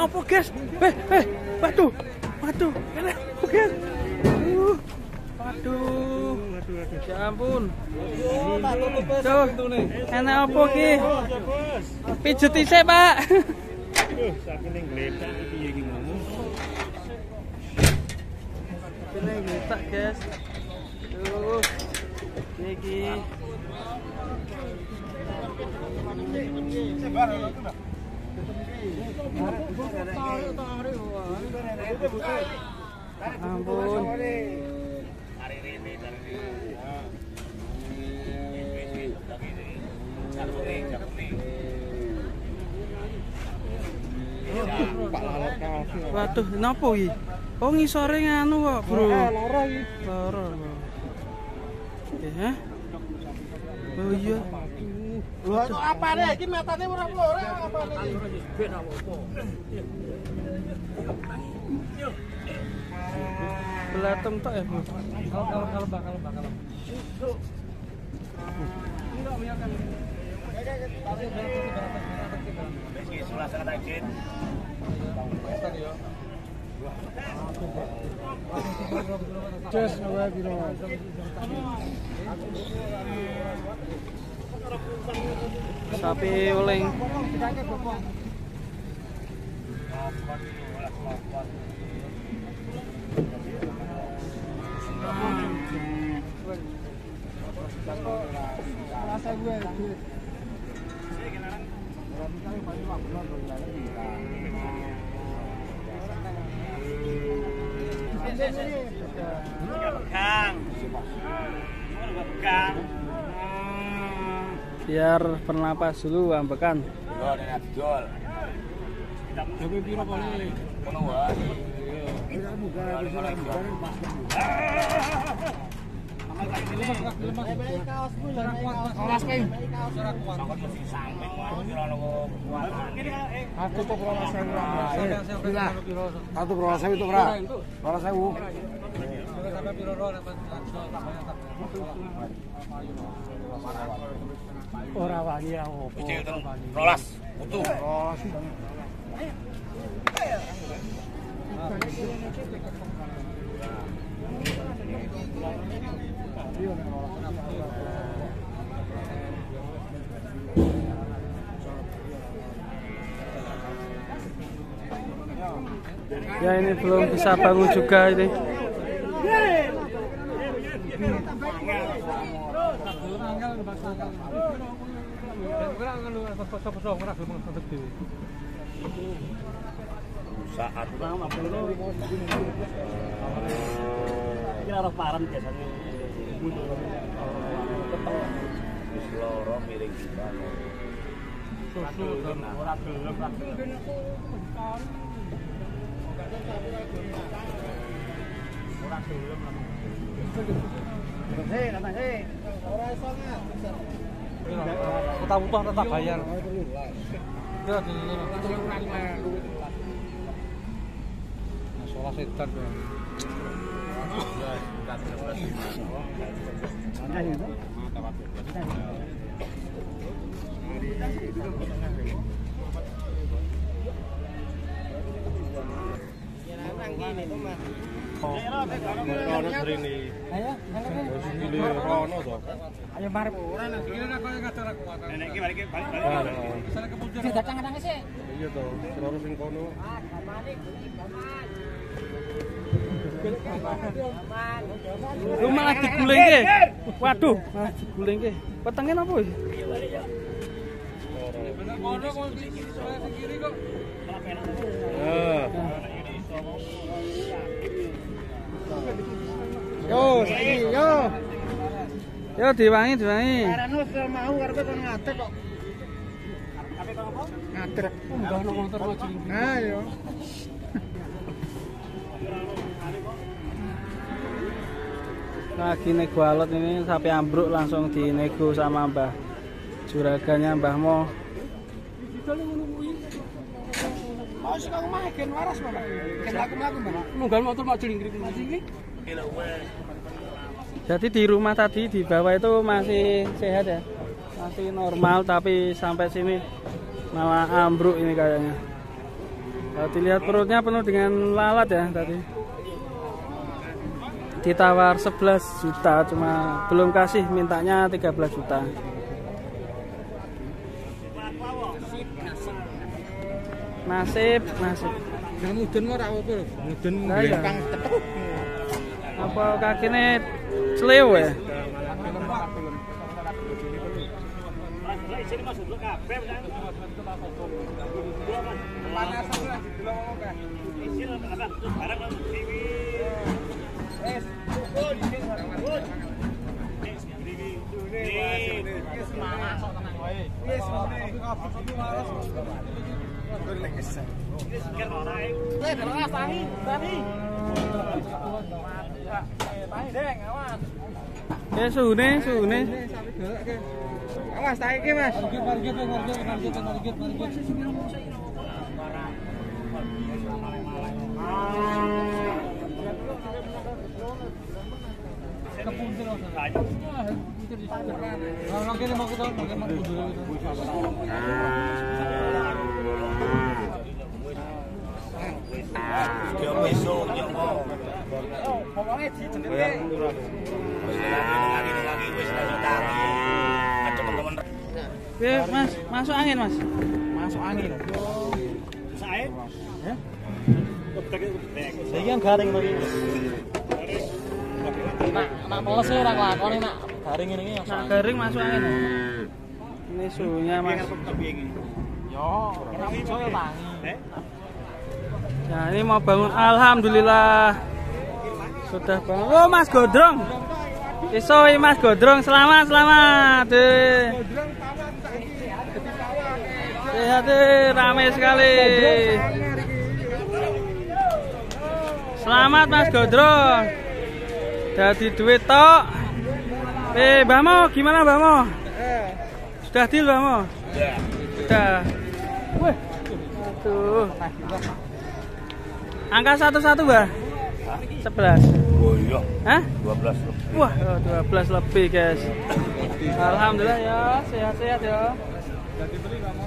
apa guys? Waduh. Waduh. Guys. Waduh. Ya ampun. Tuh. Enak apa ki? Pijet isih, Pak. Sakene ngletak piye iki ngomong. Sakene ngletak, guys. Tuh. Iki. Ampun. Waduh, napa iki? Oh ngisore nganu kok, Bro. Lara iki. Lara. Ya. Oh iya. Lho kok apane iki matane ora apane iki? Ben apa? Belatung tok ya, Bu. Kalau bakal. Sapi uling. Biar bernapas dulu ambekan. Yo nek didol. Tapi piro kali? Ono wae. Iya, buka pas. Aku tuh kalau satu kalau saya itu berapa? Kalau saya orang wani yang Rolas, utuh. Ya ini belum bisa bangun juga ini. Saat lama kira paran biasanya. Wis loro miring kita. Susu ora gelem. Ora gelem. Ora iso nggak? Utang-utang tetap bayar. Ya, masalah setan. Ayo mari. Nenek iki balik. Sing datang-datang sih. Iya to, seluruh sing kono. Lu malah digulingke. Waduh, malah digulingke. Petenge napa iki? Kono kok sing kiri kok. Yo, saiki yo. Yo diwangi. Karena wis mau karepe kon ngadeg kok. Ngadeg. Enggak ono motor maju. Nah, yo. Lagi nego alat ini sampai ambruk langsung dinego sama Mbah juragannya Mbah Mo. Mau sing omah gen waras Mbak. Gen mlaku-mlaku Mbak. Nunggal motor maju linggrik. Jadi di rumah tadi di bawah itu masih sehat ya, masih normal, tapi sampai sini malah ambruk ini kayaknya. Tadi lihat perutnya penuh dengan lalat ya tadi. Ditawar 11 juta, cuma belum kasih, mintanya 13 juta. Nasib. Mudun ora apa lho. Mudun belakang cepet. Apa kakine celew ya? Suhune. Awas tak iki, Mas. Margit. Mas, masuk angin, Mas. Masuk angin. Sae. Ya. Iki yang garing to iki. Nak meles ora nglakoni nak garing ngene iki. Nah, garing masuk angin. Ini suhunya, Mas. Yo, kena iso ya tangi. Nah, ini mau bangun, alhamdulillah. Sudah bangun. Oh, Mas Godrong. Isoi Mas Godrong, selamat. Sehat, ramai sekali. Selamat Mas Godrong. Jadi duit tok. Mbah Mo, gimana Mbah Mo? Sudah deal Mbah Mo? Sudah. Wih. Aduh. Angka 11 Mbah. 11. Oh iya. Hah? 12. Wah, 12 lebih, guys. Alhamdulillah ya, sehat-sehat ya. Jadi beli kamu.